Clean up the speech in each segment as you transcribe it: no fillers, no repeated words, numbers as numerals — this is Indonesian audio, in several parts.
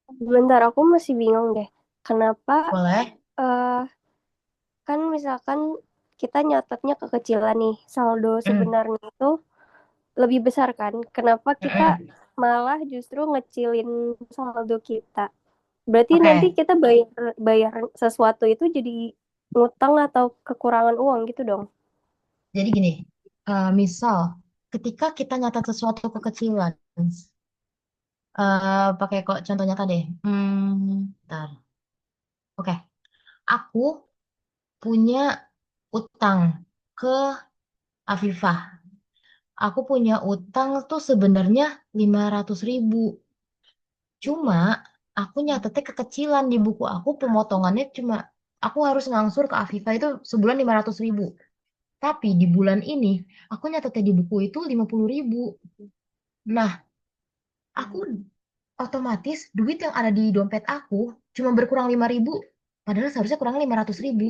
Bentar, aku masih bingung deh. Kenapa Boleh? eh kan misalkan kita nyatetnya kekecilan nih, saldo Mm, sebenarnya itu lebih besar kan? Kenapa kita mm-mm. malah justru ngecilin saldo kita? Berarti nanti Oke, kita bayar bayar sesuatu itu jadi ngutang atau kekurangan uang gitu dong. jadi gini, misal ketika kita nyatat sesuatu kekecilan, pakai kok contoh nyata deh. Ntar. Oke, aku punya utang ke Afifah. Aku punya utang tuh sebenarnya 500.000. Cuma aku nyatetnya kekecilan di buku aku, pemotongannya cuma aku harus ngangsur ke Afifah itu sebulan 500.000. Tapi di bulan ini aku nyatetnya di buku itu 50.000. Nah, aku otomatis duit yang ada di dompet aku cuma berkurang 5.000. Padahal seharusnya kurang 500.000.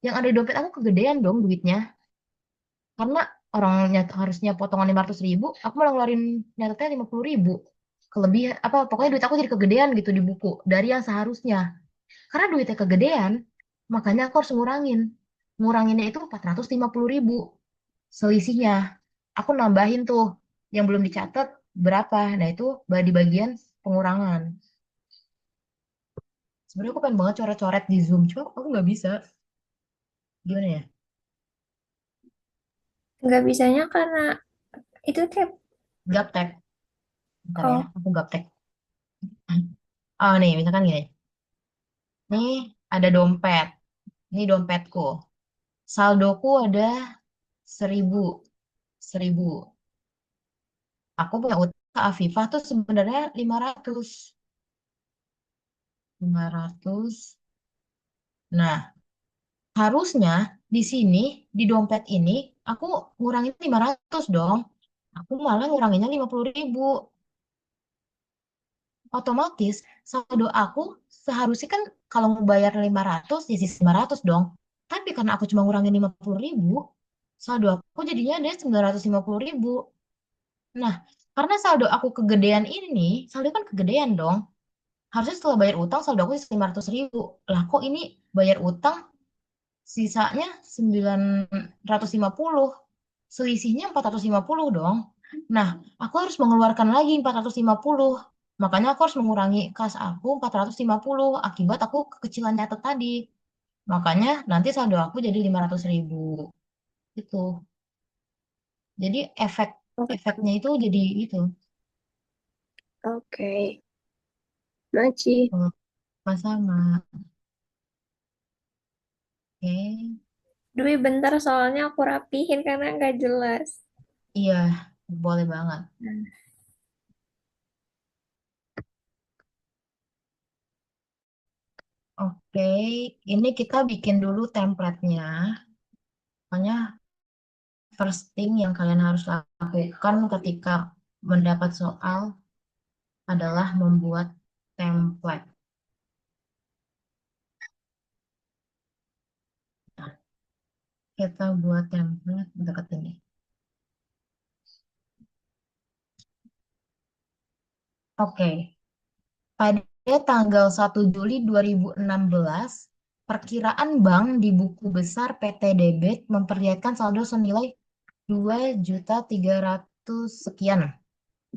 Yang ada di dompet aku kegedean dong duitnya. Karena orang harusnya potongan 500.000, aku malah ngeluarin nyatetnya 50.000. Kelebihan, apa, pokoknya duit aku jadi kegedean gitu di buku dari yang seharusnya. Karena duitnya kegedean, makanya aku harus ngurangin. Nguranginnya itu 450.000. Selisihnya. Aku nambahin tuh yang belum dicatat berapa. Nah itu di bagian pengurangan. Sebenarnya aku pengen banget coret-coret di Zoom, cuma aku nggak bisa. Gimana ya? Nggak bisanya karena itu kayak Gaptek. Bentar ya, oh, aku gaptek. Oh nih, misalkan gini. Nih ada dompet. Ini dompetku. Saldoku ada 1.000. 1.000. Aku punya utang ke Afifah tuh sebenarnya 500. 500. Nah, harusnya di sini, di dompet ini, aku ngurangin 500 dong. Aku malah nguranginnya 50.000. Otomatis saldo aku seharusnya kan kalau mau bayar 500 ya sisa 500 dong. Tapi karena aku cuma ngurangin 50.000, saldo aku jadinya ada 950.000. Nah, karena saldo aku kegedean ini, saldo kan kegedean dong. Harusnya setelah bayar utang saldo aku sisa 500.000. Lah kok ini bayar utang sisanya 950. Selisihnya 450 dong. Nah, aku harus mengeluarkan lagi 450. Makanya aku harus mengurangi kas aku 450 akibat aku kekecilan nyatet tadi. Makanya nanti saldo aku jadi 500.000. Itu. Jadi efeknya itu jadi itu. oke. Maci. Oh, sama. Oke. Dwi bentar soalnya aku rapihin karena nggak jelas. Iya, boleh banget. Oke, ini kita bikin dulu template-nya. Pokoknya first thing yang kalian harus lakukan ketika mendapat soal adalah membuat template. Nah, kita buat template dekat ini. Oke, pada tanggal 1 Juli 2016, perkiraan bank di buku besar PT Debit memperlihatkan saldo senilai 2.300.000 sekian.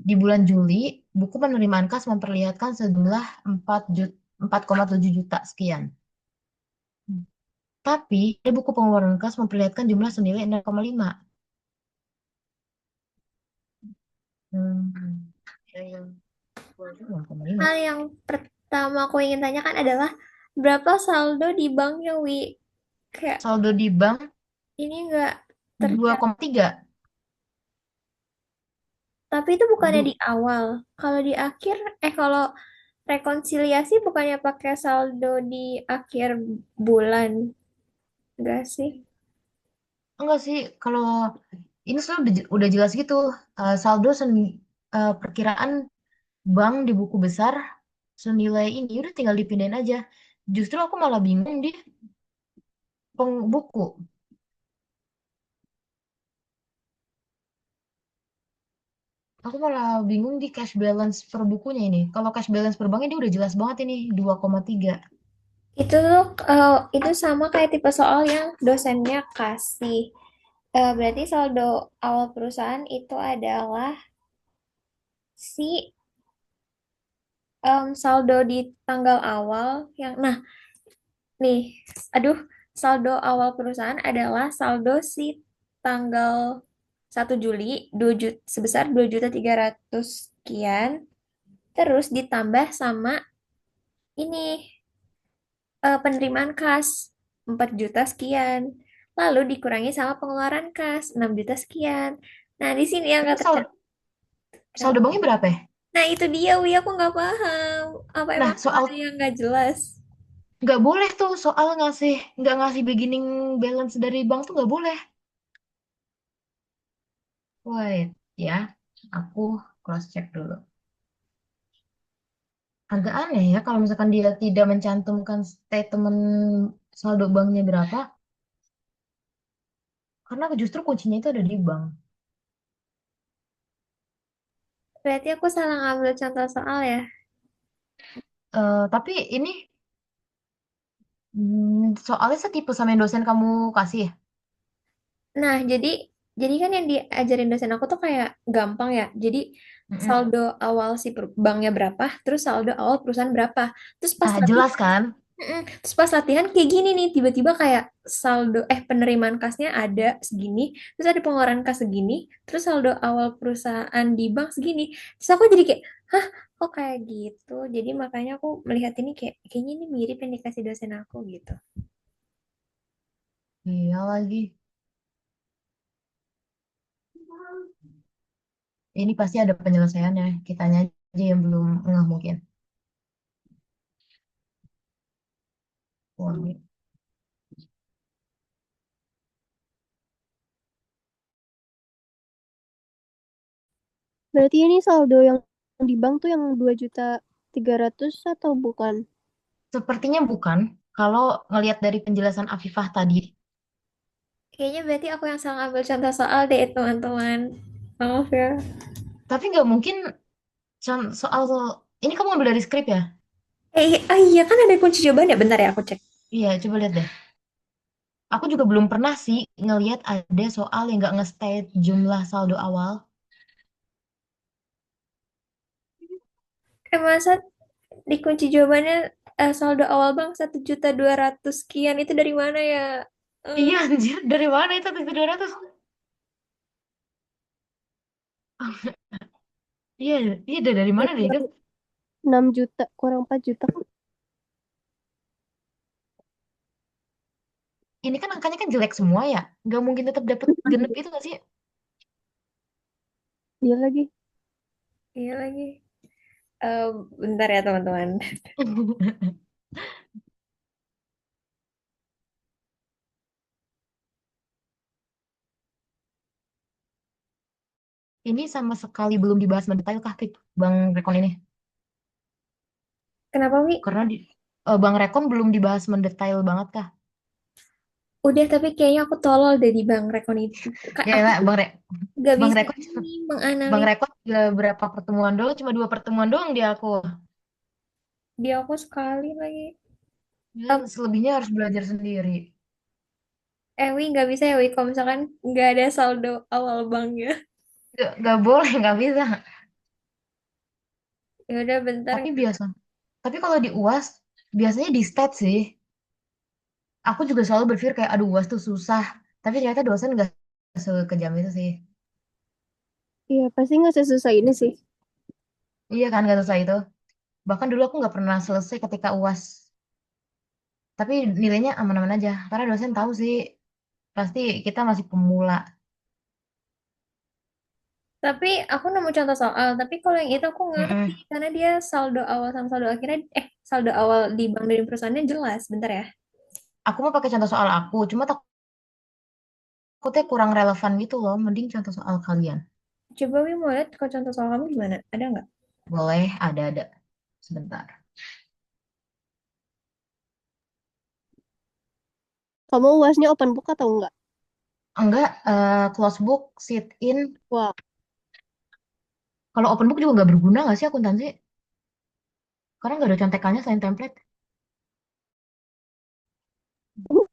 Di bulan Juli, buku penerimaan kas memperlihatkan sejumlah 4,7 juta sekian. Tapi, ada buku pengeluaran kas memperlihatkan jumlah senilai 6,5. Hmm. Ya, yang keluarga 6,5. Hal yang pertama aku ingin tanyakan adalah berapa saldo di banknya, Wi? Kayak Saldo di bank ini nggak dua tercatat. koma tiga. Tapi itu bukannya di Du- awal. Kalau di akhir, kalau rekonsiliasi bukannya pakai saldo di akhir bulan, enggak sih? Enggak sih, kalau ini selalu udah jelas gitu. Saldo perkiraan bank di buku besar senilai ini udah tinggal dipindahin aja. Justru aku malah bingung di buku. Aku malah bingung di cash balance per bukunya ini. Kalau cash balance per banknya dia udah jelas banget ini 2,3. Itu tuh itu sama kayak tipe soal yang dosennya kasih. Berarti saldo awal perusahaan itu adalah si saldo di tanggal awal yang nah nih, aduh, saldo awal perusahaan adalah saldo si tanggal 1 Juli 2 juta, sebesar 2.300.000 sekian, terus ditambah sama ini penerimaan kas 4 juta sekian, lalu dikurangi sama pengeluaran kas 6 juta sekian. Nah, di sini yang Tapi nggak tercatat. saldo banknya berapa ya? Nah, itu dia, Wi, aku nggak paham. Apa emang Nah, ada soal yang nggak jelas? nggak boleh tuh soal nggak ngasih beginning balance dari bank tuh nggak boleh. Wait, ya, aku cross check dulu. Agak aneh ya kalau misalkan dia tidak mencantumkan statement saldo banknya berapa, karena justru kuncinya itu ada di bank. Berarti aku salah ngambil contoh soal ya. Tapi ini soalnya setipe sama yang dosen kamu kasih ya? Nah, jadi kan yang diajarin dosen aku tuh kayak gampang ya. Jadi Mm-mm. saldo awal si banknya berapa, terus saldo awal perusahaan berapa. Terus pas Nah, jelas latihan, kan? terus pas latihan kayak gini nih, tiba-tiba kayak saldo penerimaan kasnya ada segini, terus ada pengeluaran kas segini, terus saldo awal perusahaan di bank segini. Terus aku jadi kayak, hah, kok kayak gitu? Jadi makanya aku melihat ini kayak kayaknya ini mirip yang dikasih dosen aku gitu. Iya lagi. Ini pasti ada penyelesaiannya. Kitanya aja yang belum ngeh mungkin. Wah, Berarti ini saldo yang di bank tuh yang 2.300.000 atau bukan? sepertinya bukan. Kalau ngelihat dari penjelasan Afifah tadi, Kayaknya berarti aku yang salah ambil contoh soal deh, teman-teman. Maaf ya. tapi nggak mungkin soal ini kamu ambil dari skrip ya? Iya kan ada kunci jawabannya. Bentar ya, aku cek. Iya, coba lihat deh. Aku juga belum pernah sih ngelihat ada soal yang nggak nge-state jumlah saldo awal. Masa di kunci jawabannya saldo awal bank 1.200.000 sekian. Itu dari mana ya? Eh, Iya, anjir, dari mana itu 1.200? Iya, iya dari Ya, mana deh itu? kurang 6 juta, kurang 4 juta. Ini kan angkanya kan jelek semua ya. Nggak mungkin tetap dapat genep gitu nggak sih? Iya lagi. iya lagi. Eh, Bentar ya, teman-teman. Ini sama sekali belum dibahas mendetail kah, Kit, Bang Rekon ini? Kenapa, Wi? Karena Bang Rekon belum dibahas mendetail banget kah? Udah, tapi kayaknya aku tolol deh di Bang Rekon itu. Kak, Ya aku lah, gak Bang bisa Rekon, ini Bang menganalisis Rekon juga berapa pertemuan doang, cuma 2 pertemuan doang dia aku. di aku sekali lagi. Ya, selebihnya harus belajar sendiri. Wi, nggak bisa ya, Wi, kalau misalkan nggak ada saldo awal banknya. Nggak boleh, nggak bisa. Ya udah bentar. Tapi biasa. Tapi kalau di UAS, biasanya di stat sih. Aku juga selalu berpikir kayak, aduh UAS tuh susah. Tapi ternyata dosen nggak sekejam itu sih. Iya, pasti nggak sesusah ini sih. Iya kan, nggak susah itu. Bahkan dulu aku nggak pernah selesai ketika UAS. Tapi nilainya aman-aman aja. Karena dosen tahu sih, pasti kita masih pemula. Tapi aku nemu contoh soal. Tapi kalau yang itu aku ngerti Mm-mm. karena dia saldo awal sama saldo akhirnya saldo awal di bank dan perusahaannya jelas. Bentar ya. Aku mau pakai contoh soal aku, cuma takutnya kurang relevan gitu loh. Mending contoh soal kalian. Coba Wi mau lihat kalau contoh soal kamu gimana? Ada nggak? Boleh, ada. Sebentar. Kamu UASnya open book atau enggak? Enggak, close book, sit in. Wah, Kalau open book juga nggak berguna nggak sih akuntansi? Karena nggak ada contekannya selain template.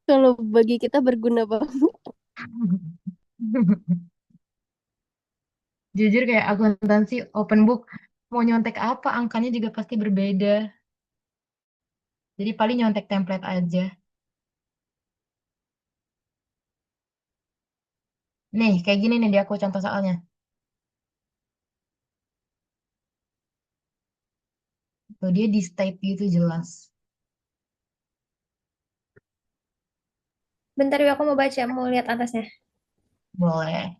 Kalau bagi kita berguna banget. Jujur kayak akuntansi open book mau nyontek apa angkanya juga pasti berbeda. Jadi paling nyontek template aja. Nih kayak gini nih di aku contoh soalnya. Tuh dia di state gitu jelas. Bentar ya, aku mau baca, mau lihat atasnya. Boleh.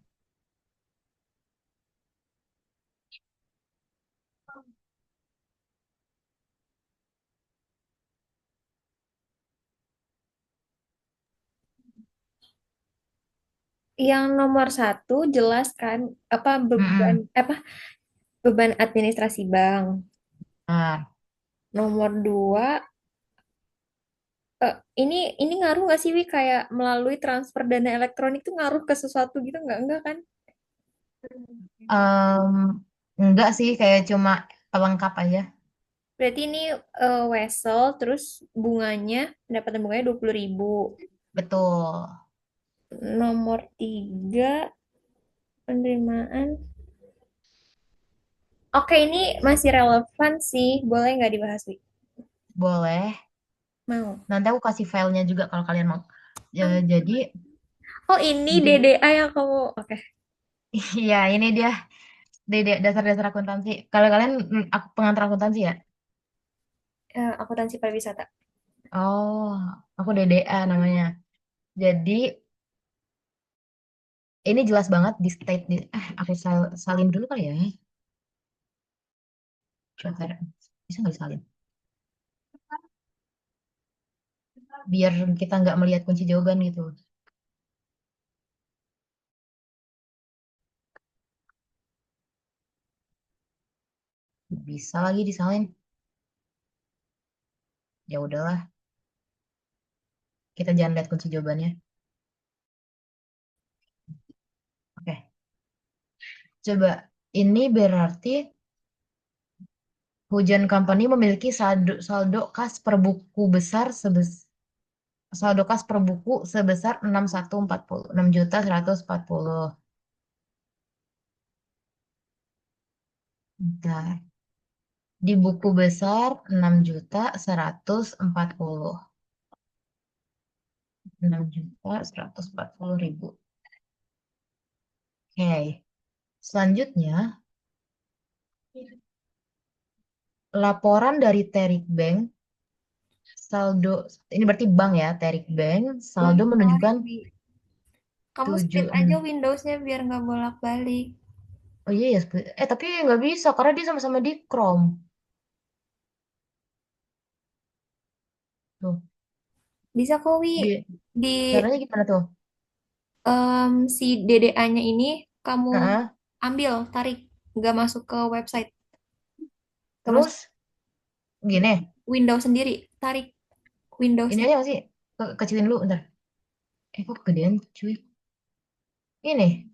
Yang nomor satu jelaskan apa beban Mm-mm. apa beban administrasi bank. Nah, Nomor dua, ini ngaruh nggak sih Wi, kayak melalui transfer dana elektronik tuh ngaruh ke sesuatu gitu nggak kan? em, enggak sih kayak cuma pelengkap aja. Berarti ini wesel terus bunganya, pendapatan bunganya 20.000. Betul. Nomor tiga, penerimaan. Oke, ini masih relevan sih. Boleh nggak dibahas, Wi? Boleh. Mau. Nanti aku kasih filenya juga kalau kalian mau. Jadi, Oh, ini jadi, DDA yang kamu. Oke. ya ini dia dasar-dasar akuntansi. Kalau kalian aku pengantar akuntansi ya. Akuntansi pariwisata. Oh, aku DDA namanya. Jadi ini jelas banget di state aku salin dulu kali ya. Coba bisa nggak disalin? Biar kita nggak melihat kunci jawaban gitu. Bisa lagi disalin. Ya udahlah, kita jangan lihat kunci jawabannya. Oke, coba ini berarti Hujan Company memiliki saldo kas per buku besar saldo kas per buku sebesar 6140 6.140. Bentar. Di buku besar 6.140 6.140.000. Oke. Selanjutnya, laporan dari Terik Bank, saldo, ini berarti bank ya, Terik Bank, saldo Bentar, menunjukkan Wi. Kamu split 7, aja Windowsnya biar nggak bolak-balik. oh iya ya, tapi nggak bisa karena dia sama-sama di Chrome. Tuh, Bisa kok, Wi. dia, Di caranya gimana tuh? si DDA-nya ini kamu Heeh. ambil, tarik. Nggak masuk ke website. Nggak masuk Terus gini, Windows sendiri. Tarik ini Windowsnya. aja masih kecilin dulu, bentar. Kok kegedean, cuy? Ini,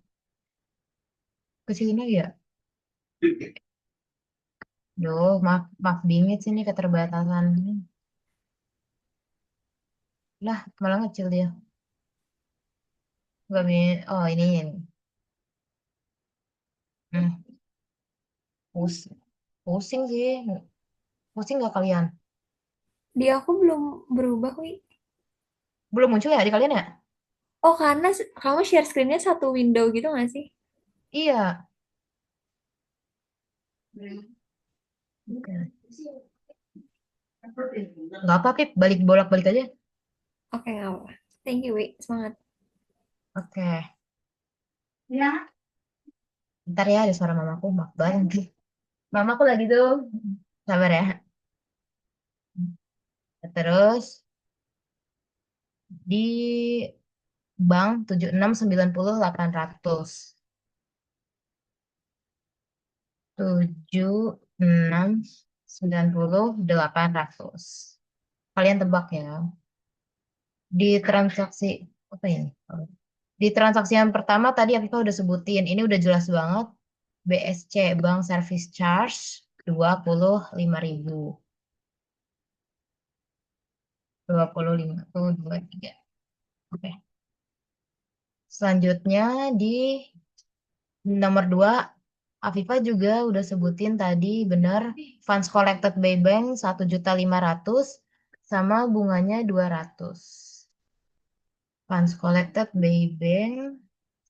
kecilin lagi ya? Duh, maaf, maaf bingit sih ini keterbatasan. Lah, malah ngecil dia. Gak bingit. Oh, ini. Hmm, pusing. Pusing sih. Pusing gak kalian? Di aku belum berubah, Wi. Belum muncul ya di kalian ya? Oh, karena kamu share screen-nya satu window gitu nggak sih? Iya. Gak apa, Pip. Bolak-balik aja. Oke, nggak apa. Thank you, Wi. Semangat. Oke. Ntar ya, ada suara mamaku. Maaf banget. Mamaku lagi tuh. Sabar ya. Terus di bank 76.90.800 76.90.800. Kalian tebak ya. Di transaksi apa ini? Di transaksi yang pertama tadi Afifah udah sebutin. Ini udah jelas banget. BSC, Bank Service Charge, 25.000. 25, tuh, 23. Oke. Selanjutnya di nomor 2, Afifa juga udah sebutin tadi benar, funds collected by bank 1.500.000 sama bunganya 200. Funds collected by bank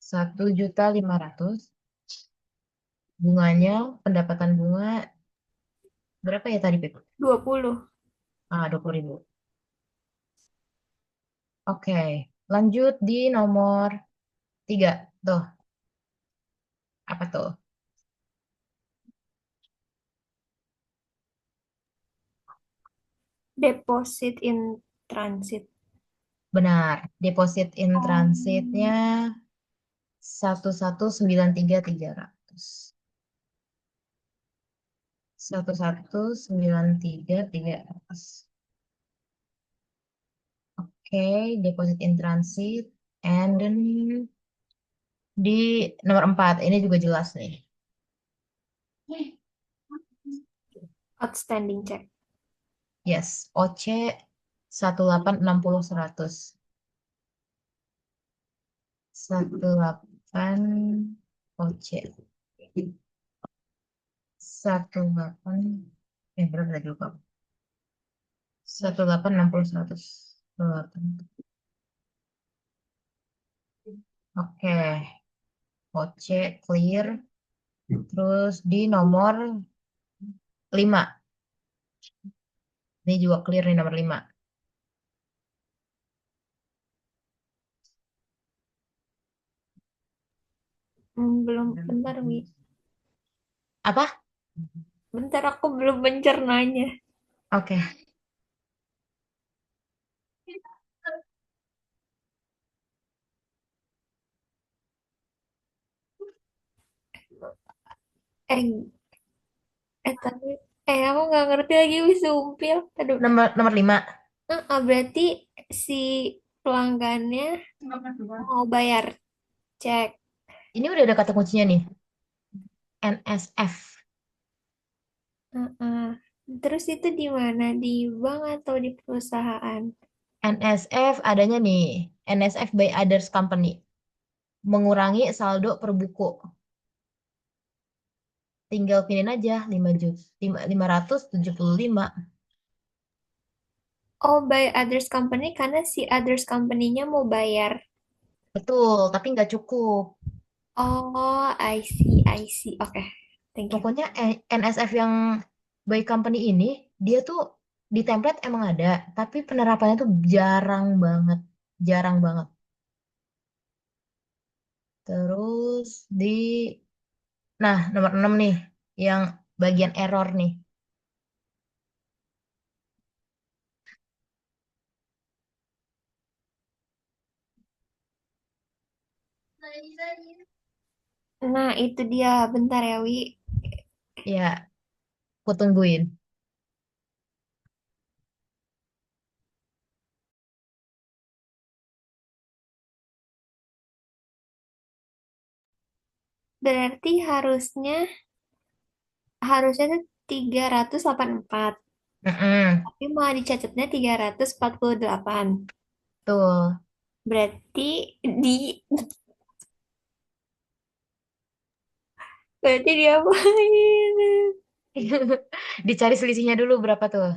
1.500.000, bunganya pendapatan bunga berapa ya tadi, Pip? 20. 20.000. Oke, lanjut di nomor 3. Tuh, apa tuh? Deposit in transit. Benar, deposit in Oh. transitnya 1.193.300. 1.193.300. Oke, deposit in transit. And then di nomor 4, ini juga jelas nih. Outstanding check. Yes, OC 1860.100. 18 OC. 18, berapa tadi lupa. 1860.100. Oke, OC clear. Terus di nomor 5. Ini juga clear nih nomor 5. Belum, bentar, Wi. Apa? Bentar, aku belum mencernanya. Oke. Eh, tapi, aku nggak ngerti lagi, Wi, sumpil. Aduh. Nomor 5. Berarti si pelanggannya mau bayar cek. Ini udah ada kata kuncinya nih. NSF. Heeh. Terus itu di mana? Di bank atau di perusahaan? NSF adanya nih. NSF by others company. Mengurangi saldo per buku. Tinggal pinin aja 5 juta, 575. Oh, by others company karena si others company-nya mau bayar. Betul, tapi nggak cukup. Oh, I see, I see. Oke, thank you. Pokoknya NSF yang by company ini, dia tuh di template emang ada, tapi penerapannya tuh jarang banget. Jarang banget. Terus nah, nomor 6 nih, yang bagian error nih. Nah, itu dia. Bentar ya, Wi. Ya, aku tungguin. Berarti harusnya tuh 384. Mm-mm, Tapi malah dicatatnya 348. tuh. Berarti di berarti dia main. Dicari selisihnya dulu berapa tuh.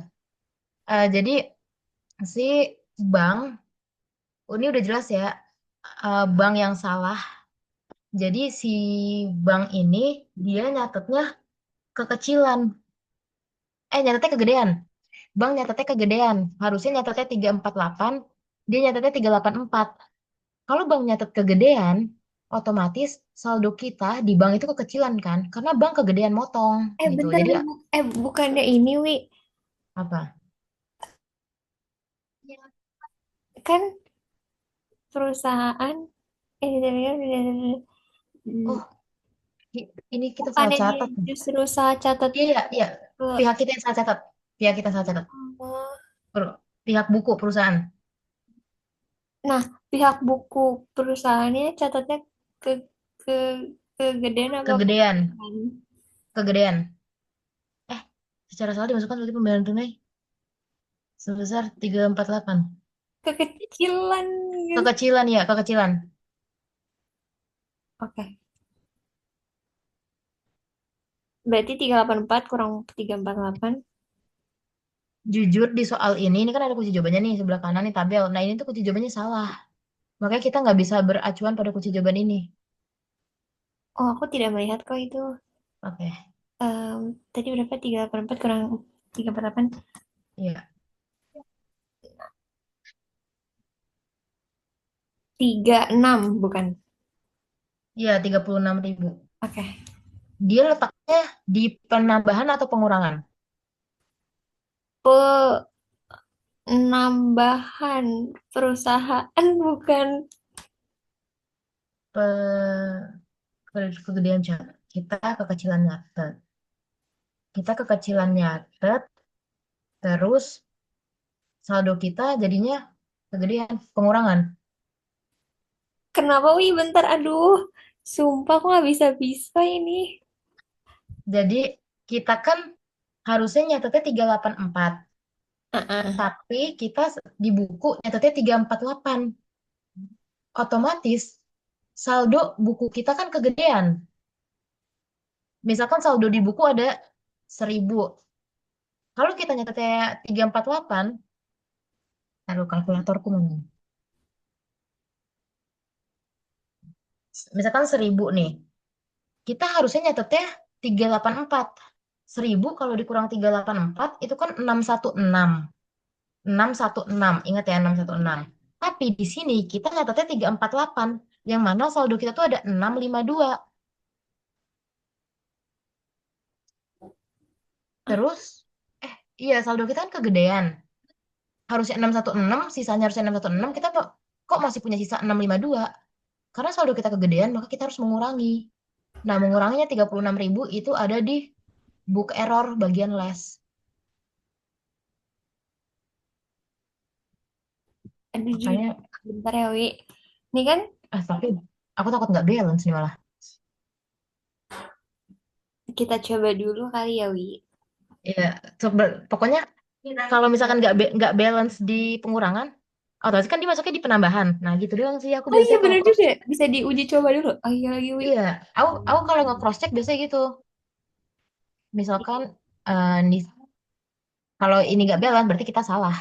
Jadi si bank, ini udah jelas ya, bank yang salah. Jadi si bank ini dia nyatetnya kekecilan. Nyatetnya kegedean. Bank nyatetnya kegedean. Harusnya nyatetnya 348, dia nyatetnya 384. Kalau bank nyatet kegedean, otomatis saldo kita di bank itu kekecilan kan? Karena bank kegedean motong gitu. Bentar, Jadi bukannya ini, Wi. apa? Kan perusahaan Oh, ini kita salah bukannya dia catat. justru salah catat Iya, iya, iya. ke Pihak kita yang salah catat. Pihak kita salah catat. awal. Pihak buku perusahaan. Nah, pihak buku perusahaannya catatnya ke ke Kegedean apa Kegedean, kekurangan? kegedean. Eh, secara salah dimasukkan berarti pembayaran tunai sebesar 348. Kekecilan gitu. Kekecilan ya, kekecilan. Oke. Berarti 384 kurang 348. Jujur di soal ini kan ada kunci jawabannya nih sebelah kanan nih tabel. Nah ini tuh kunci jawabannya salah. Makanya kita nggak bisa beracuan pada kunci jawaban ini. Oh, aku tidak melihat kok itu. Oke, Em, tadi berapa? 384 kurang 348. iya, 36 bukan? iya 36.000. Oke. Dia letaknya di penambahan atau pengurangan? Penambahan perusahaan bukan. Pe kegedean catat. Kita kekecilan nyatet. Kita kekecilan nyatet. Terus saldo kita jadinya kegedean pengurangan. Kenapa, Wi? Bentar, aduh. Sumpah aku nggak bisa-bisa ini. Jadi kita kan harusnya nyatetnya 384. Ah, Tapi kita di buku nyatetnya 348. Otomatis saldo buku kita kan kegedean. Misalkan saldo di buku ada 1.000. Kalau kita nyatetnya 348, taruh kalkulatorku mana? Misalkan 1.000 nih. Kita harusnya nyatetnya 384. 1.000 kalau dikurang 384 itu kan 616. 616. Ingat ya 616. Tapi di sini kita nyatetnya 348. Yang mana saldo kita tuh ada 652. Terus, iya saldo kita kan kegedean. Harusnya 616, sisanya harusnya 616. Kita kok masih punya sisa 652? Karena saldo kita kegedean, maka kita harus mengurangi. Nah, menguranginya 36.000 itu ada di book error bagian less. aduh, Makanya, bentar ya, Wi. Ini kan tapi aku takut nggak balance nih malah. kita coba dulu kali ya, Wi. Ya, pokoknya kalau misalkan nggak balance di pengurangan, otomatis kan dia masuknya di penambahan. Nah, gitu doang sih aku Oh iya, biasanya kalau bener cross juga. check. Bisa diuji coba dulu. Oh iya lagi, Wi. Iya, aku kalau nggak cross check biasanya gitu. Misalkan kalau ini nggak balance berarti kita salah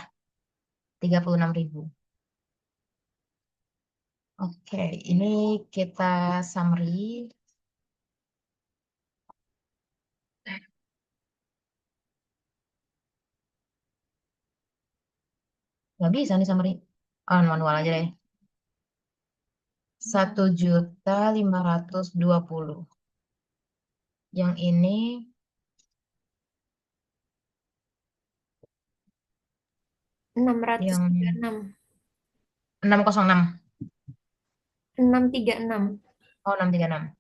36.000. Oke, ini kita summary. Nggak bisa nih summary. Oh, manual aja deh. 1.520.000. Yang ini yang 636. 606. 636. Oh, 636.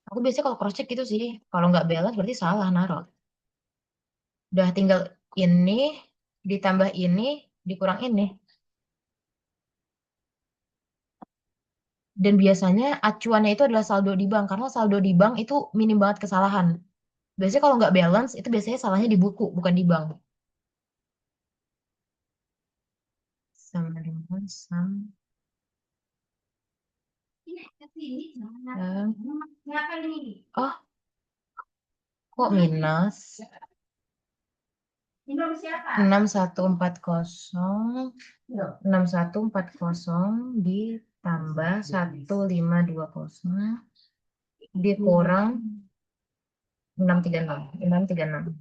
Aku biasanya kalau cross check gitu sih. Kalau nggak balance berarti salah naruh. Udah tinggal ini ditambah ini dikurang ini. Dan biasanya acuannya itu adalah saldo di bank karena saldo di bank itu minim banget kesalahan. Biasanya kalau nggak balance itu biasanya salahnya di buku bukan di bank. Sama dengan sam. Oh, kok minus? 6140 ditambah 1520 dikurang 636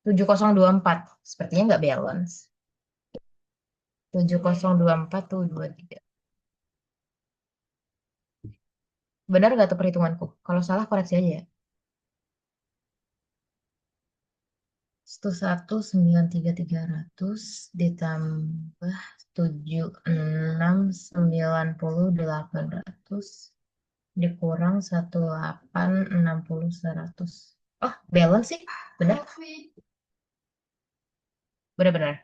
7024 sepertinya nggak balance. 7024 tuh 23. Benar nggak tuh perhitunganku? Kalau salah koreksi aja ya. 1193300 ditambah 7690.800 dikurang 1860.100. Oh, balance sih. Benar. Benar-benar.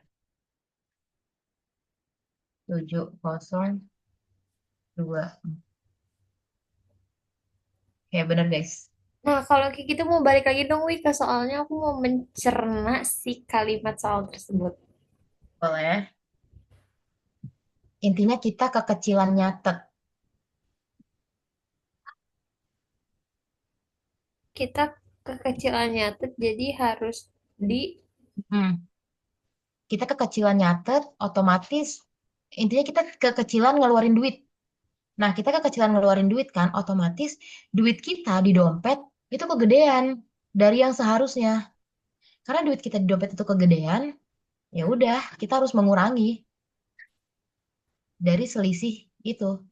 7024. Ya bener guys. Nah, kalau kayak gitu mau balik lagi dong, Wi, ke soalnya aku mau mencerna si kalimat soal tersebut. Boleh. Intinya kita kekecilan nyatet. Kita kekecilan nyatet, jadi harus di... Hmm. Kita kekecilan nyatet, otomatis intinya kita kekecilan ngeluarin duit. Nah, kita kekecilan ngeluarin duit kan, otomatis duit kita di dompet itu kegedean dari yang seharusnya. Karena duit kita di dompet itu kegedean, ya udah, kita harus mengurangi dari selisih itu.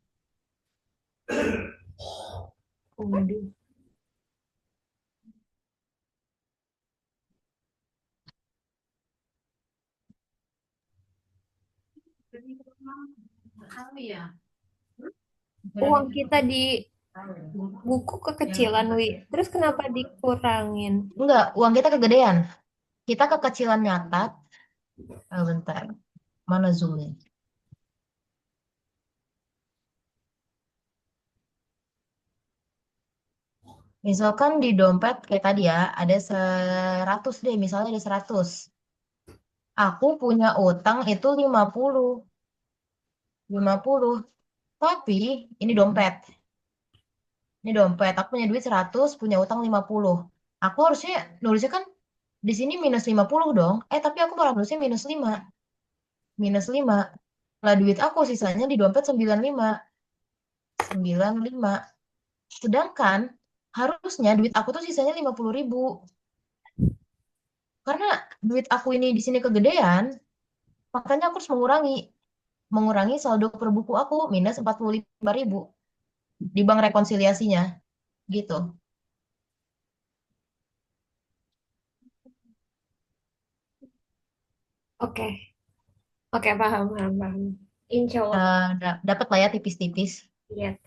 Waduh. Uang kita di buku kekecilan, Wi. Terus kenapa dikurangin? Enggak, uang kita kegedean. Kita kekecilan nyatat. Bentar, mana zoomnya? Misalkan di dompet kayak tadi ya, ada 100 deh, misalnya ada 100. Aku punya utang itu 50. Tapi ini dompet. Ini dompet. Aku punya duit 100, punya utang 50. Aku harusnya nulisnya kan di sini minus 50 dong. Tapi aku malah nulisnya minus 5. Minus 5. Lah duit aku sisanya di dompet 95. 95. Sedangkan harusnya duit aku tuh sisanya 50.000. Karena duit aku ini di sini kegedean, makanya aku harus mengurangi saldo per buku aku minus 45.000 di bank rekonsiliasinya gitu. Oke, oke, paham, paham, paham. Insya Allah. Dapat lah ya tipis-tipis. Iya.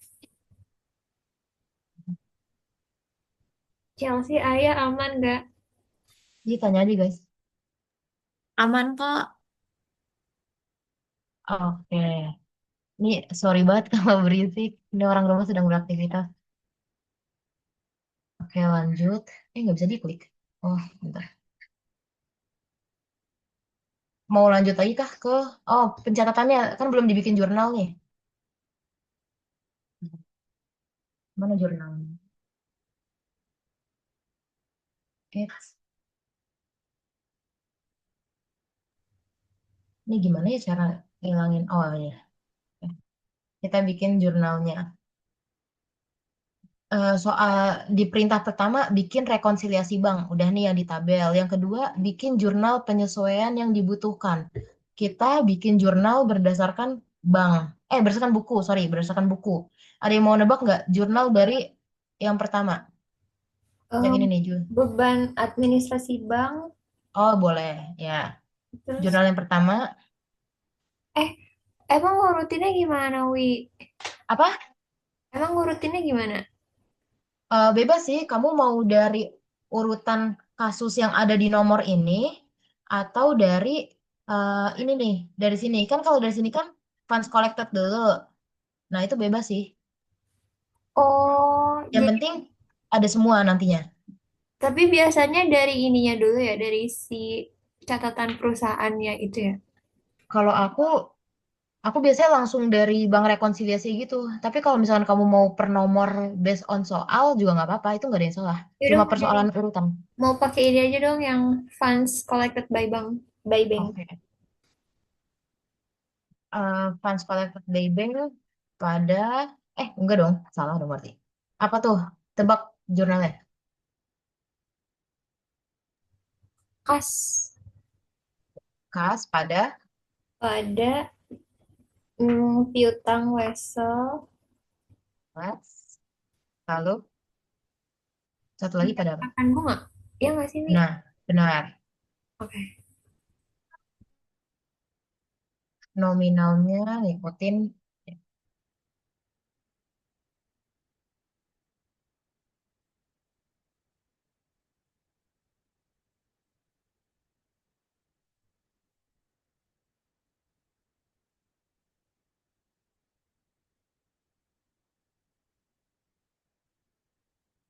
Chelsea, ayah aman nggak? Jadi tanya aja guys. Aman kok. Oke. Ini sorry banget kalau berisik. Ini orang rumah sedang beraktivitas. Oke lanjut. Nggak bisa diklik. Oh bentar. Mau lanjut lagi kah ke... Oh pencatatannya kan belum dibikin jurnal nih. Mana jurnalnya? Eits. Ini gimana ya cara ngilangin? Oh ya. Kita bikin jurnalnya. Soal di perintah pertama bikin rekonsiliasi bank, udah nih yang di tabel. Yang kedua bikin jurnal penyesuaian yang dibutuhkan. Kita bikin jurnal berdasarkan bank, berdasarkan buku, sorry, berdasarkan buku. Ada yang mau nebak nggak jurnal dari yang pertama? Yang Em, ini nih, Jun. beban administrasi bank, Oh boleh, ya. terus Jurnal yang pertama eh emang ngurutinnya gimana, Wi? apa? Emang ngurutinnya gimana? Bebas sih, kamu mau dari urutan kasus yang ada di nomor ini atau dari ini nih, dari sini. Kan kalau dari sini kan funds collected dulu. Nah, itu bebas sih. Oh, Yang jadi penting ada semua nantinya. tapi biasanya dari ininya dulu ya, dari si catatan perusahaannya itu ya. Kalau aku biasanya langsung dari bank rekonsiliasi gitu. Tapi kalau misalkan kamu mau per nomor based on soal juga nggak apa-apa, itu nggak ada yang salah. Yaudah Cuma mau jadi persoalan urutan. mau pakai ini aja dong yang funds collected by bank, by bank. Oke. Funds collected by bank pada enggak dong, salah dong berarti. Apa tuh? Tebak jurnalnya. Kas Kas pada pada piutang wesel kas, lalu satu lagi pada apa? akan bunga. Ya nggak sih, Wi? Nah, benar. Oke. Nominalnya ngikutin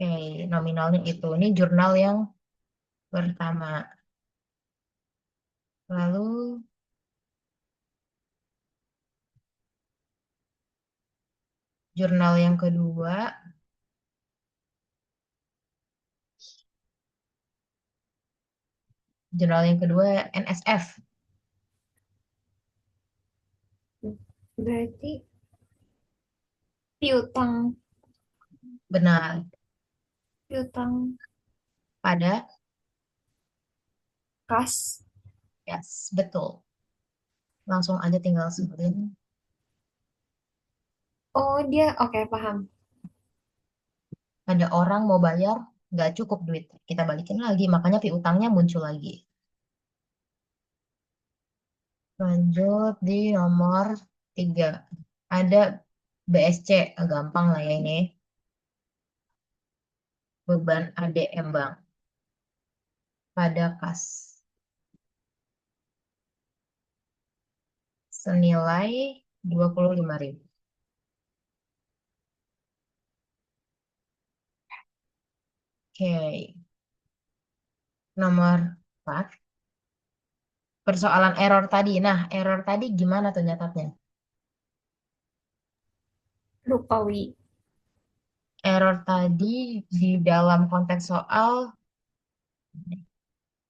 Oke, nominalnya itu. Ini jurnal yang pertama. Lalu jurnal yang kedua, NSF. Berarti piutang, Benar. piutang Pada, kas. yes, betul. Langsung aja tinggal sebutin. Oh, dia oke, paham. Ada orang mau bayar, nggak cukup duit. Kita balikin lagi, makanya piutangnya muncul lagi. Lanjut di nomor 3. Ada BSC, gampang lah ya ini. Beban ADM Bang, pada kas. Senilai 25.000. Oke, nomor 4. Persoalan error tadi. Nah, error tadi gimana tuh nyatatnya? Lupa, Wi. Error tadi di dalam konteks soal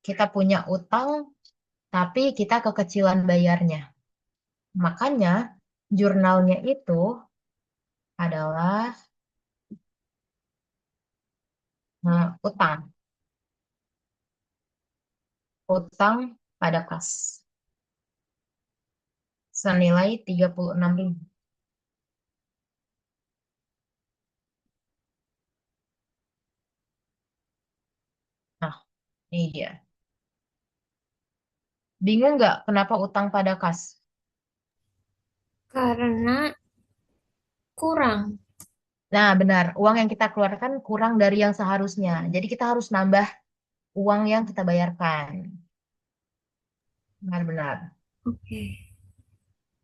kita punya utang, tapi kita kekecilan bayarnya. Makanya jurnalnya itu adalah utang. Utang pada kas. Senilai 36.000. Nah, ini dia. Bingung nggak kenapa utang pada kas? Karena kurang. Nah, benar. Uang yang kita keluarkan kurang dari yang seharusnya. Jadi kita harus nambah uang yang kita bayarkan. Benar-benar. Oke.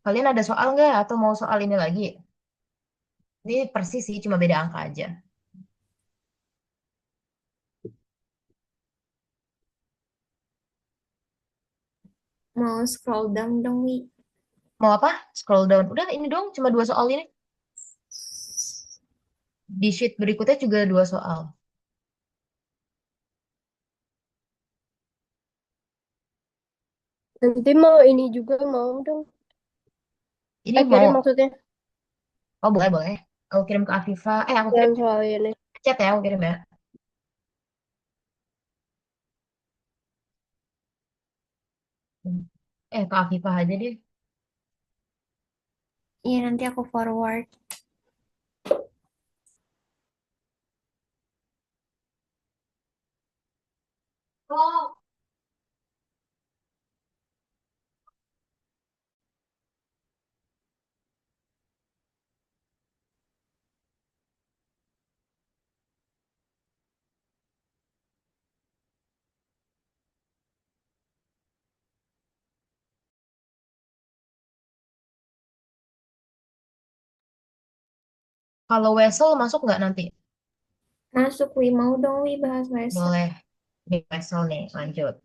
Kalian ada soal nggak atau mau soal ini lagi? Ini persis sih, cuma beda angka aja. Mau scroll down dong, Wi. Mau apa? Scroll down. Udah ini dong, cuma dua soal ini. Di sheet berikutnya juga dua soal. Nanti mau ini juga mau dong. Ini Kirim mau, maksudnya. oh boleh boleh. Aku kirim ke Afifa. Aku kirim Yang soal ini. chat ya, aku kirim ya. Ke Afifa aja deh. Iya, nanti aku forward. Oh. Kalau Wesel masuk nggak nanti? Masuk, Wi. Mau dong, Wi, bahas website. Boleh. Di Wesel nih, lanjut.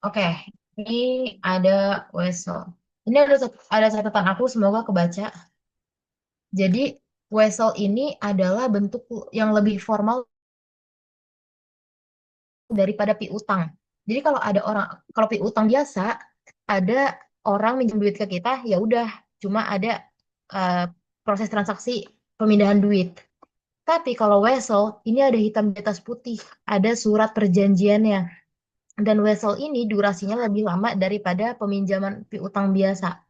Oke, ini ada Wesel. Ini ada catatan aku, semoga kebaca. Jadi, Wesel ini adalah bentuk yang lebih formal daripada piutang. Jadi kalau piutang biasa, ada orang minjem duit ke kita, ya udah, cuma ada eh, proses transaksi pemindahan duit. Tapi kalau wesel, ini ada hitam di atas putih, ada surat perjanjiannya. Dan wesel ini durasinya lebih lama daripada peminjaman piutang biasa.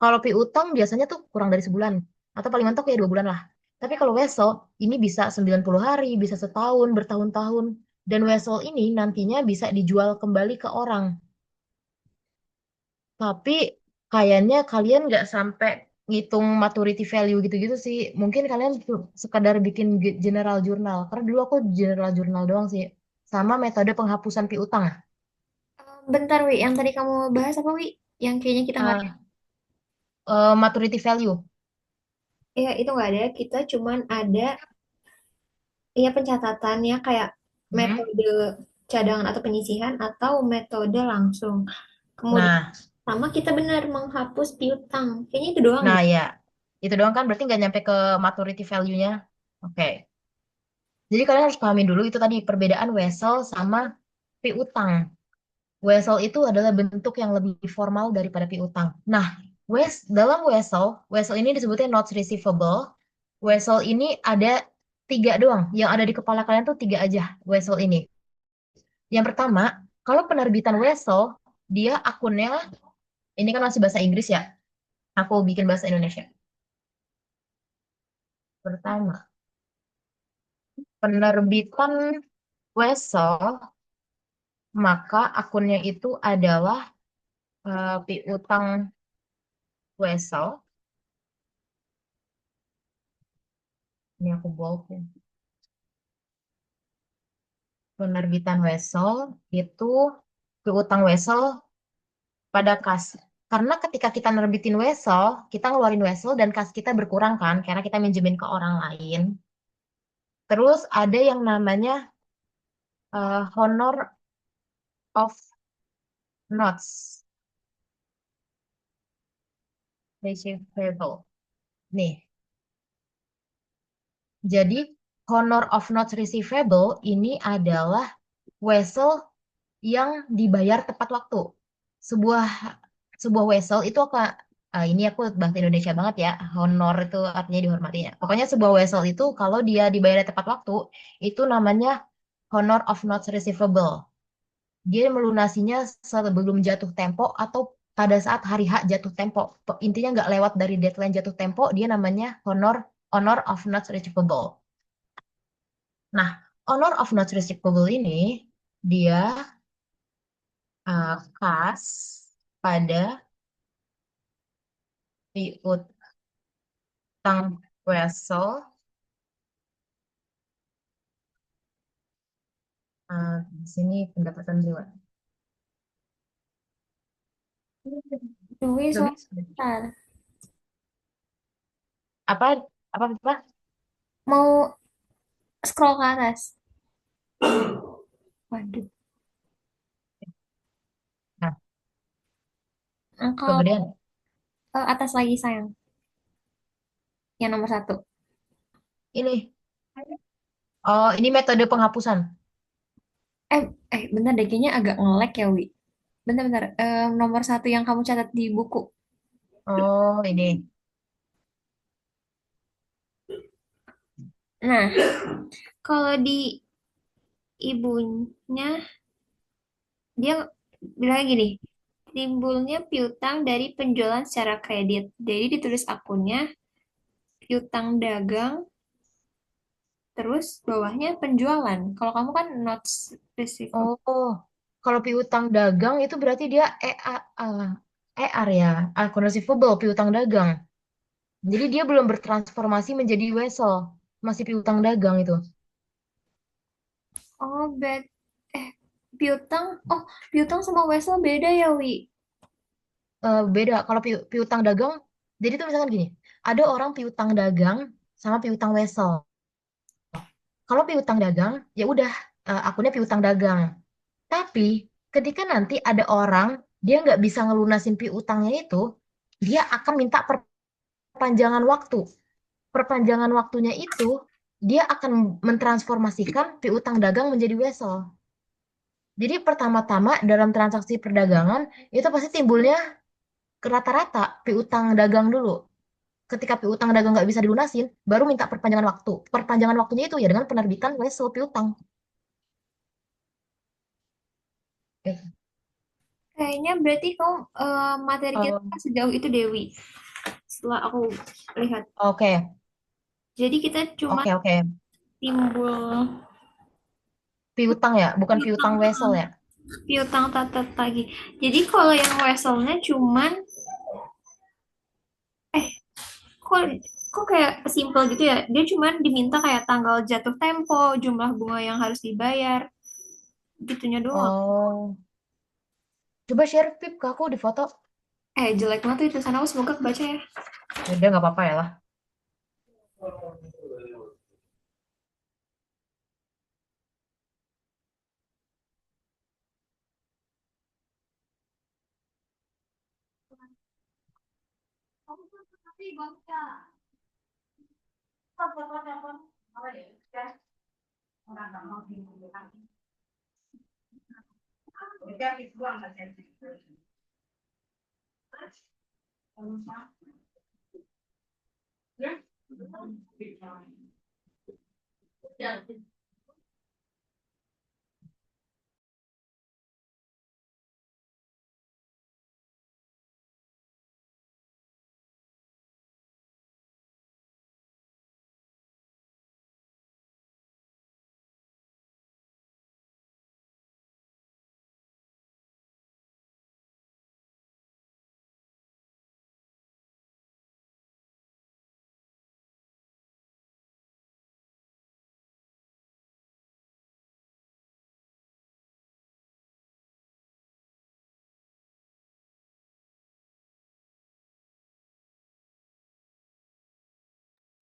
Kalau piutang biasanya tuh kurang dari sebulan, atau paling mentok ya 2 bulan lah. Tapi kalau wesel, ini bisa 90 hari, bisa setahun, bertahun-tahun. Dan wesel ini nantinya bisa dijual kembali ke orang. Tapi kayaknya kalian nggak sampai ngitung maturity value gitu-gitu sih. Mungkin kalian sekadar bikin general journal. Karena dulu aku general journal doang sih. Sama metode penghapusan piutang. Bentar, Wi. Yang tadi kamu bahas apa, Wi? Yang kayaknya kita nggak ada. Maturity value. Ya itu nggak ada, kita cuman ada ya pencatatannya kayak Hmm. metode cadangan atau penyisihan atau metode langsung. Kemudian Nah, sama kita benar menghapus piutang. Kayaknya itu doang nah deh. ya, itu doang kan berarti nggak nyampe ke maturity value-nya. Oke. Jadi kalian harus pahami dulu itu tadi perbedaan wesel sama piutang. Wesel itu adalah bentuk yang lebih formal daripada piutang. Nah, dalam wesel ini disebutnya notes receivable. Wesel ini ada tiga doang. Yang ada di kepala kalian tuh tiga aja wesel ini. Yang pertama, kalau penerbitan wesel, dia akunnya, ini kan masih bahasa Inggris ya. Aku bikin bahasa Indonesia. Pertama, penerbitan wesel, maka akunnya itu adalah piutang wesel. Ini aku bold ya. Penerbitan wesel itu piutang wesel pada kas. Karena ketika kita nerbitin wesel, kita ngeluarin wesel dan kas kita berkurang kan, karena kita minjemin ke orang lain. Terus ada yang namanya honor of notes receivable. Nih, jadi honor of notes receivable ini adalah wesel yang dibayar tepat waktu. Sebuah sebuah wesel itu ini aku bahasa Indonesia banget ya. Honor itu artinya dihormati ya. Pokoknya sebuah wesel itu kalau dia dibayar tepat waktu itu namanya honor of notes receivable. Dia melunasinya sebelum jatuh tempo atau pada saat hari H jatuh tempo. Intinya nggak lewat dari deadline jatuh tempo, dia namanya honor of notes receivable. Nah, honor of notes receivable ini dia khas pada piutang wesel. Di sini pendapatan jiwa. Tunggu Udah bisa. sebentar. Apa apa apa? Mau scroll ke atas. Waduh. Nah, Kalau kemudian atas lagi sayang. Yang nomor satu. ini. Oh, ini metode penghapusan. Eh, bentar deh. Kayaknya agak nge-lag ya, Wi. Bentar-bentar. Nomor satu yang kamu catat di buku. Oh, ini. Nah, kalau di ibunya, dia bilang gini. Timbulnya piutang dari penjualan secara kredit. Jadi ditulis akunnya piutang dagang, terus bawahnya penjualan. Kalau kamu kan notes receivable. Oh, kalau piutang dagang itu berarti dia ER ya, akun receivable piutang dagang. Jadi dia belum bertransformasi menjadi wesel, masih piutang dagang itu. Oh, eh piutang. Oh, piutang sama wesel beda ya, Wi. Beda kalau piutang dagang. Jadi tuh misalkan gini, ada orang piutang dagang sama piutang wesel. Kalau piutang dagang, ya udah akunnya piutang dagang. Tapi ketika nanti ada orang dia nggak bisa ngelunasin piutangnya itu, dia akan minta perpanjangan waktu. Perpanjangan waktunya itu dia akan mentransformasikan piutang dagang menjadi wesel. Jadi pertama-tama dalam transaksi perdagangan itu pasti timbulnya ke rata-rata piutang dagang dulu. Ketika piutang dagang nggak bisa dilunasin, baru minta perpanjangan waktu. Perpanjangan waktunya itu ya dengan penerbitan wesel piutang. Eh, Kayaknya berarti kamu materi kita Oh, sejauh itu Dewi. Setelah aku lihat. oke, Jadi kita cuma oke, oke. timbul Piutang ya, bukan piutang, piutang wesel ya. piutang tatat lagi. Jadi kalau yang weselnya cuman eh kok kok kayak simple gitu ya. Dia cuman diminta kayak tanggal jatuh tempo, jumlah bunga yang harus dibayar, gitunya doang. Oh, coba share Pip ke aku di foto. Jelek banget tuh tulisan aku semoga kebaca ya. Ya udah nggak apa-apa ya lah.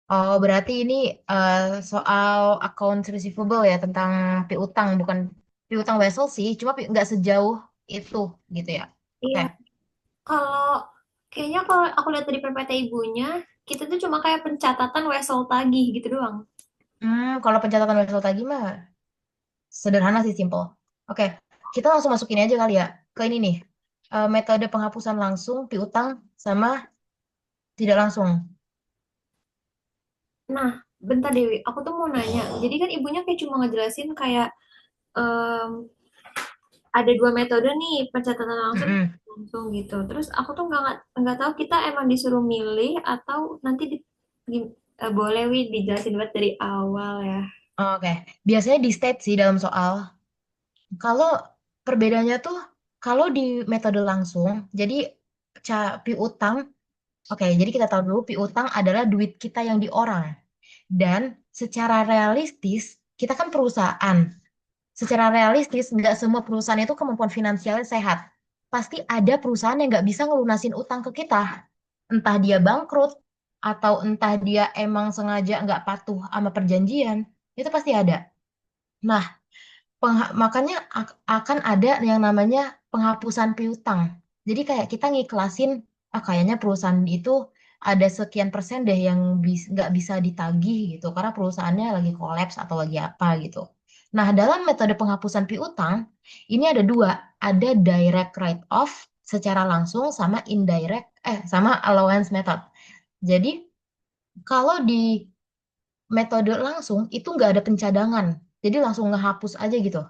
Oh, berarti ini eh, soal accounts receivable ya, tentang piutang, bukan piutang vessel sih, cuma nggak sejauh itu gitu ya. Oke. Iya, kalau kayaknya kalau aku lihat dari PPT ibunya, kita tuh cuma kayak pencatatan wesel tagih gitu doang. Kalau pencatatan wesel tagih mah sederhana sih, simple. Oke, kita langsung masukin aja kali ya ke ini nih. Metode penghapusan langsung piutang sama tidak langsung. Nah, bentar Dewi, aku tuh mau nanya. Jadi kan ibunya kayak cuma ngejelasin kayak em, ada dua metode nih, pencatatan langsung Mm-mm. langsung gitu. Terus aku tuh nggak tahu kita emang disuruh milih atau nanti boleh Wi dijelasin buat dari awal ya. Oke, biasanya di state sih dalam soal. Kalau perbedaannya tuh, kalau di metode langsung, jadi piutang, oke, jadi kita tahu dulu piutang adalah duit kita yang di orang. Dan secara realistis, kita kan perusahaan. Secara realistis, nggak semua perusahaan itu kemampuan finansialnya sehat. Pasti ada perusahaan yang nggak bisa ngelunasin utang ke kita. Entah dia bangkrut, atau entah dia emang sengaja nggak patuh sama perjanjian. Itu pasti ada. Nah, makanya akan ada yang namanya penghapusan piutang. Jadi kayak kita ngiklasin, kayaknya perusahaan itu ada sekian persen deh yang nggak bisa ditagih gitu, karena perusahaannya lagi kolaps atau lagi apa gitu. Nah, dalam metode penghapusan piutang, ini ada dua, ada direct write-off secara langsung sama sama allowance method. Jadi kalau di metode langsung itu nggak ada pencadangan, jadi langsung ngehapus aja gitu.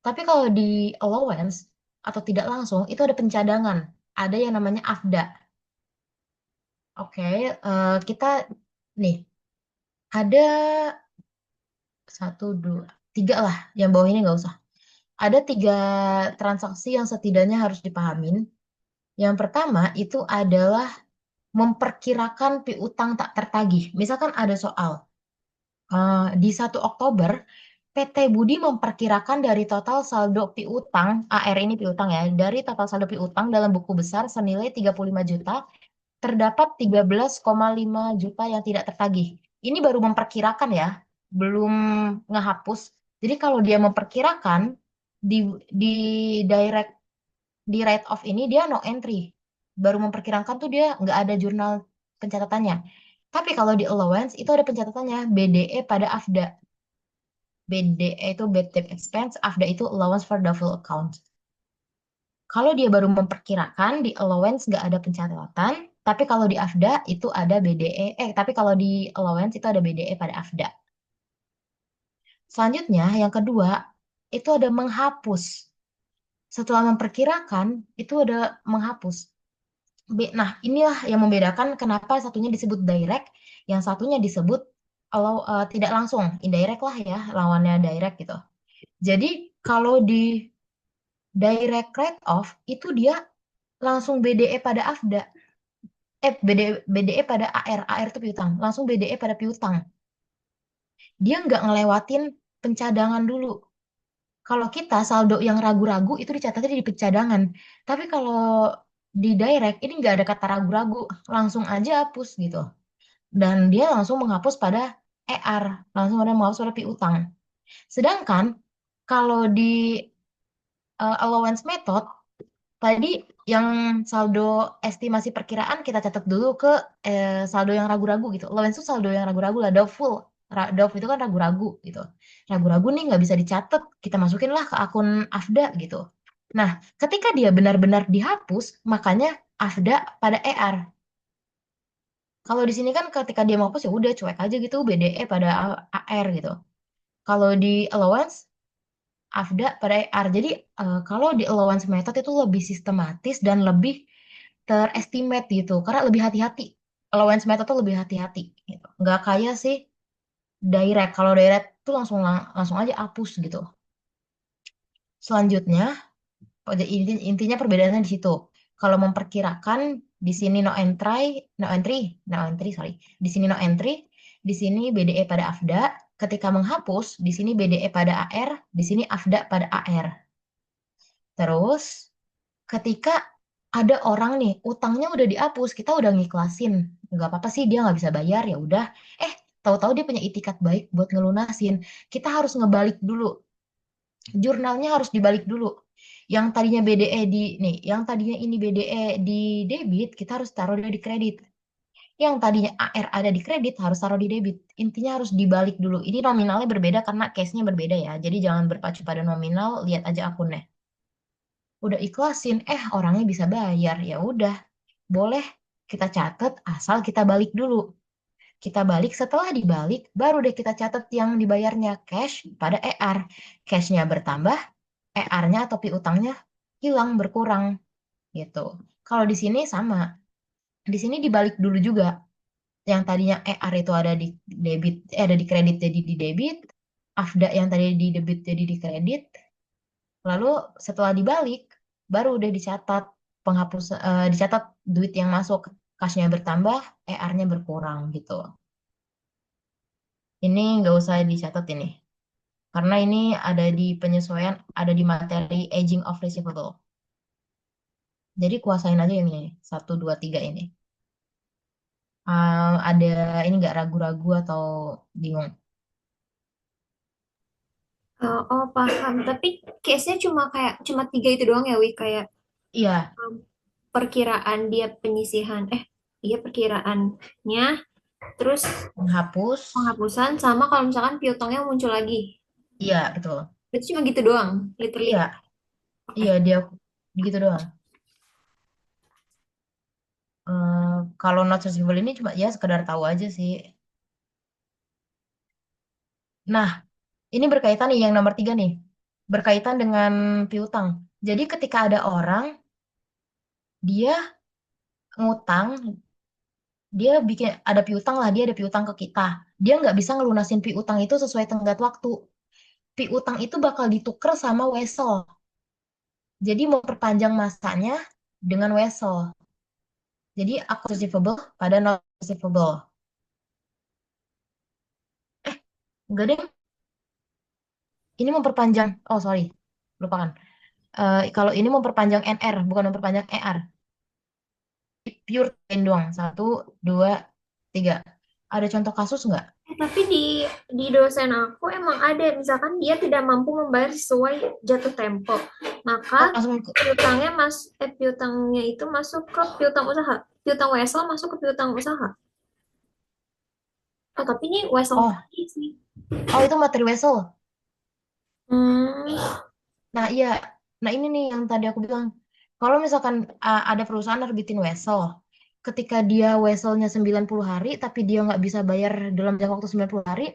Tapi kalau di allowance atau tidak langsung itu ada pencadangan, ada yang namanya AFDA. Oke, kita nih ada satu, dua, tiga lah. Yang bawah ini nggak usah. Ada tiga transaksi yang setidaknya harus dipahamin. Yang pertama itu adalah memperkirakan piutang tak tertagih. Misalkan ada soal di 1 Oktober, PT Budi memperkirakan dari total saldo piutang, AR ini piutang ya, dari total saldo piutang dalam buku besar senilai 35 juta, terdapat 13,5 juta yang tidak tertagih. Ini baru memperkirakan ya, belum ngehapus. Jadi kalau dia memperkirakan, di, di direct, di write off ini dia no entry. Baru memperkirakan tuh dia nggak ada jurnal pencatatannya. Tapi kalau di allowance itu ada pencatatannya, BDE pada AFDA. BDE itu bad debt expense, AFDA itu allowance for doubtful account. Kalau dia baru memperkirakan, di allowance nggak ada pencatatan, tapi kalau di AFDA itu ada BDE, tapi kalau di allowance itu ada BDE pada AFDA. Selanjutnya, yang kedua, itu ada menghapus. Setelah memperkirakan, itu ada menghapus. Nah, inilah yang membedakan kenapa satunya disebut direct, yang satunya disebut tidak langsung, indirect lah ya, lawannya direct gitu. Jadi, kalau di direct write-off, itu dia langsung BDE pada AFDA. BDE pada AR. AR itu piutang. Langsung BDE pada piutang. Dia nggak ngelewatin pencadangan dulu. Kalau kita saldo yang ragu-ragu itu dicatatnya di pencadangan. Tapi kalau di direct ini nggak ada kata ragu-ragu. Langsung aja hapus gitu. dan dia langsung menghapus pada ER, langsung ada menghapus pada piutang. Sedangkan kalau di allowance method tadi yang saldo estimasi perkiraan kita catat dulu ke saldo yang ragu-ragu gitu. Allowance itu saldo yang ragu-ragu lah, doubtful. Doubtful itu kan ragu-ragu gitu. Ragu-ragu nih nggak bisa dicatat, kita masukin lah ke akun AFDA gitu. Nah, ketika dia benar-benar dihapus, makanya AFDA pada ER. Kalau di sini kan ketika dia mau hapus ya udah cuek aja gitu, BDE pada AR gitu. Kalau di allowance AFDA pada ER. Jadi kalau di allowance method itu lebih sistematis dan lebih terestimate gitu, karena lebih hati-hati. Allowance method tuh lebih hati-hati gitu. Nggak kayak sih direct. Kalau direct tuh langsung langsung aja hapus gitu. Selanjutnya, intinya perbedaannya di situ. Kalau memperkirakan di sini no entry, sorry. Di sini no entry, di sini BDE pada AFDA. Ketika menghapus, di sini BDE pada AR, di sini AFDA pada AR. Terus, ketika ada orang nih, utangnya udah dihapus, kita udah ngiklasin. Nggak apa-apa sih, dia nggak bisa bayar, ya udah. Eh, tahu-tahu dia punya itikat baik buat ngelunasin. Kita harus ngebalik dulu. Jurnalnya harus dibalik dulu. Yang tadinya BDE yang tadinya ini BDE di debit, kita harus taruh dia di kredit. Yang tadinya AR ada di kredit, harus taruh di debit. Intinya harus dibalik dulu. Ini nominalnya berbeda karena case-nya berbeda ya. Jadi jangan berpacu pada nominal, lihat aja akunnya. Udah ikhlasin, orangnya bisa bayar. Ya udah, boleh kita catat asal kita balik dulu. Kita balik, setelah dibalik, baru deh kita catat yang dibayarnya cash pada ER. Cashnya bertambah, ER-nya atau piutangnya hilang, berkurang gitu. Kalau di sini sama. Di sini dibalik dulu juga. Yang tadinya ER itu ada di debit, ada di kredit jadi di debit. AFDA yang tadi di debit jadi di kredit. Lalu setelah dibalik, baru udah dicatat dicatat duit yang masuk, cashnya bertambah, ER-nya berkurang gitu. Ini nggak usah dicatat ini, karena ini ada di penyesuaian, ada di materi aging of receivable. Jadi kuasain aja yang ini, 1, 2, 3 ini. Ada ini nggak ragu-ragu atau bingung? Oh, paham. Tapi case-nya cuma tiga itu doang ya, Wi. Kayak Iya, um, perkiraan dia penyisihan. Iya perkiraannya. Terus menghapus. penghapusan sama kalau misalkan piutangnya muncul lagi. Iya, betul. Berarti cuma gitu doang, literally. Iya, Oke. iya dia gitu doang. Kalau not receivable ini cuma ya sekedar tahu aja sih. Nah, ini berkaitan nih yang nomor 3 nih. Berkaitan dengan piutang. Jadi ketika ada orang, dia ngutang, dia bikin ada piutang lah, dia ada piutang ke kita. Dia nggak bisa ngelunasin piutang itu sesuai tenggat waktu. Piutang itu bakal ditukar sama wesel. Jadi mau perpanjang masanya dengan wesel. Jadi aku receivable pada non receivable. Enggak deh, ini memperpanjang. Oh sorry, lupakan. Kalau ini memperpanjang NR, bukan memperpanjang ER. Pure time doang. 1, 2, 3. Ada contoh kasus nggak? Tapi di dosen aku emang ada, misalkan dia tidak mampu membayar sesuai jatuh tempo, maka Oh, langsung ke... piutangnya itu masuk ke piutang usaha. Piutang wesel masuk ke piutang usaha. Oh, tapi ini wesel Oh, tadi sih. oh itu materi wesel. Hmm, Nah, iya. Nah, ini nih yang tadi aku bilang. Kalau misalkan ada perusahaan nerbitin wesel, ketika dia weselnya 90 hari, tapi dia nggak bisa bayar dalam jangka waktu 90 hari,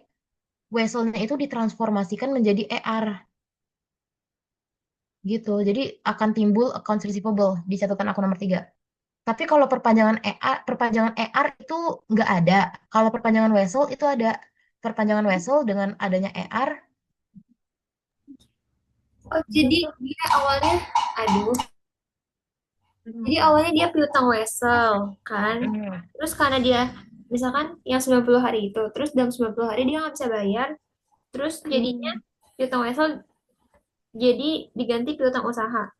weselnya itu ditransformasikan menjadi ER gitu. Jadi akan timbul accounts receivable di catatan aku nomor 3. Tapi kalau perpanjangan ER itu nggak ada. Kalau perpanjangan wesel itu ada. Perpanjangan wesel dengan adanya ER. oh jadi dia awalnya, aduh, jadi awalnya dia piutang wesel, kan? Hmm. Terus karena dia, misalkan yang 90 hari itu, terus dalam 90 hari dia nggak bisa bayar, terus jadinya Hmm. piutang wesel jadi diganti piutang usaha.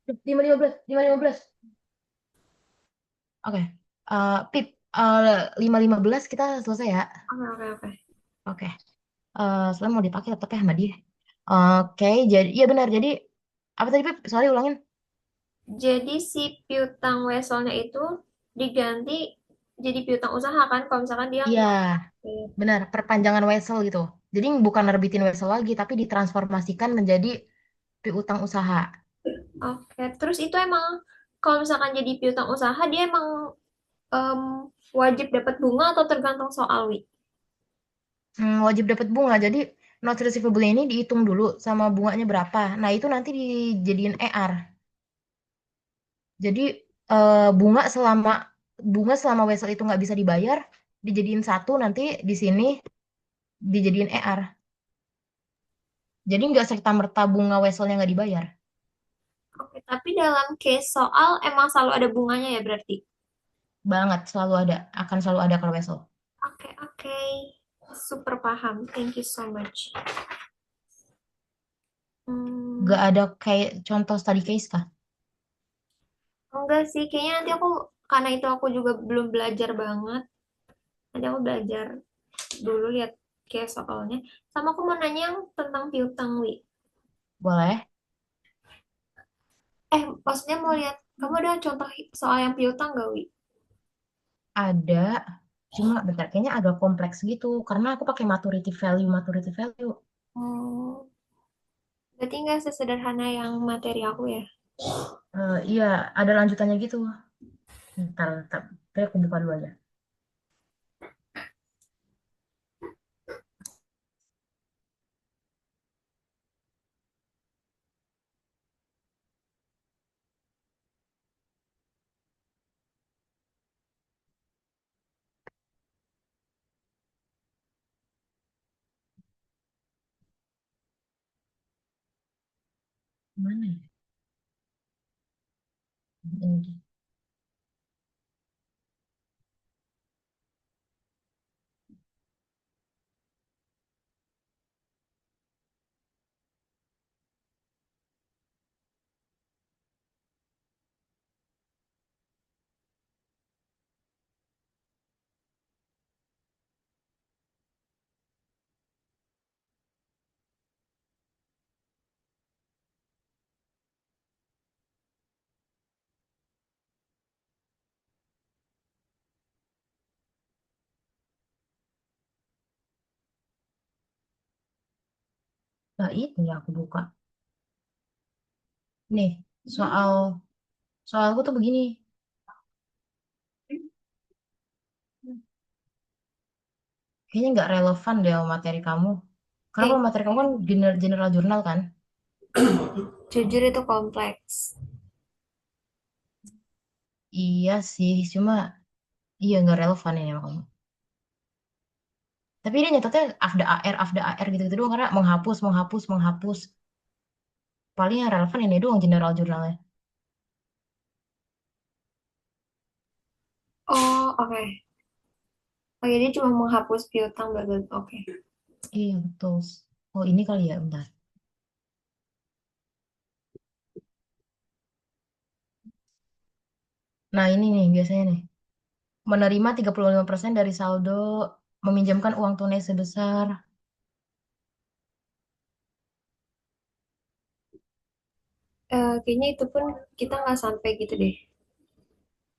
5.15, 5.15. Oke. Pip. 5.15 kita selesai ya. Oke, oke, oke. Oke. Soalnya mau dipakai laptopnya sama dia. Oke, jadi iya benar. Jadi apa tadi Pep? Sorry ulangin. Jadi si piutang weselnya itu diganti jadi piutang usaha kan? Kalau misalkan dia Iya, nggak. benar. Perpanjangan wesel gitu. Jadi bukan nerbitin wesel lagi, tapi ditransformasikan menjadi piutang usaha. Oke, terus itu emang kalau misalkan jadi piutang usaha dia emang em, wajib dapat bunga atau tergantung soal Wi? Wajib dapat bunga. Jadi notes receivable ini dihitung dulu sama bunganya berapa. Nah, itu nanti dijadiin ER. Jadi bunga selama wesel itu nggak bisa dibayar, dijadiin satu nanti di sini dijadiin ER. Jadi nggak serta-merta bunga weselnya nggak dibayar. Oke, tapi dalam case soal emang selalu ada bunganya ya berarti? Banget, selalu ada. Akan selalu ada kalau wesel. Oke, oke. Super paham. Thank you so much. Nggak Hmm, ada kayak contoh study case kah? enggak sih, kayaknya nanti aku karena itu aku juga belum belajar banget. Nanti aku belajar dulu lihat case soalnya. Sama aku mau nanya yang tentang piutang, Wi. Boleh. Maksudnya mau lihat, kamu ada contoh soal yang piutang gak, Wi? Ada. Cuma bentar, kayaknya agak kompleks gitu. Karena aku pakai maturity value, maturity value. Oh, berarti nggak sesederhana yang materi aku ya? Iya, ada lanjutannya gitu. Bentar, bentar. Tapi aku buka dulu aja. Mana ya? Ini. Nah, itu ya aku buka. Nih, soal soalku tuh begini. Kayaknya nggak relevan deh sama materi kamu. Karena Eh, kalau materi kamu kan general jurnal kan? jujur itu kompleks. Iya sih, cuma iya nggak relevan ini sama kamu. Tapi ini nyatetnya afda AR gitu-gitu doang karena menghapus, menghapus, menghapus. Paling yang relevan ini doang general jurnalnya. Oh, oke. Oh, jadi cuma menghapus piutang bagus. Oke. Iya betul. Oh ini kali ya, bentar. Nah ini nih biasanya nih. Menerima 35% dari saldo, meminjamkan uang tunai sebesar, Kayaknya itu pun kita nggak sampai gitu deh.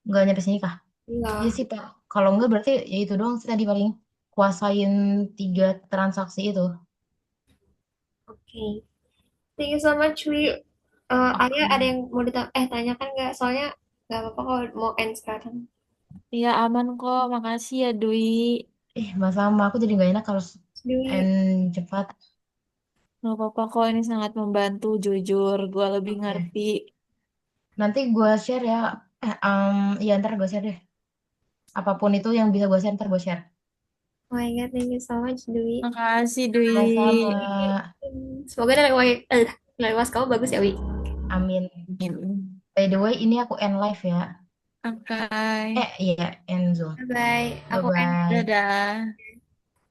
nggak nyampe sini kah? Iya Iya. sih Pak. Kalau nggak berarti ya itu doang sih tadi paling kuasain 3 transaksi itu. Oke. Thank you so much, Wi. Arya Oke. ada yang mau tanyakan nggak? Soalnya nggak apa-apa kalau mau end sekarang. Iya aman kok, makasih ya Dwi. Sama aku jadi nggak enak kalau Dwi. end cepat. Gak apa-apa kok, ini sangat membantu jujur. Gue lebih Oke. ngerti. Nanti gue share ya. Iya ntar gue share deh. Apapun itu yang bisa gue share, ntar gue share. Oh my God, thank you so much, Dwi. Makasih Dwi. Sama-sama. Semoga nilai UAS kamu bagus ya, Wi. Amin. Amin. By the way, ini aku end live ya. Oke. Iya, end Zoom. Bye-bye. Aku end. Bye-bye. Dadah.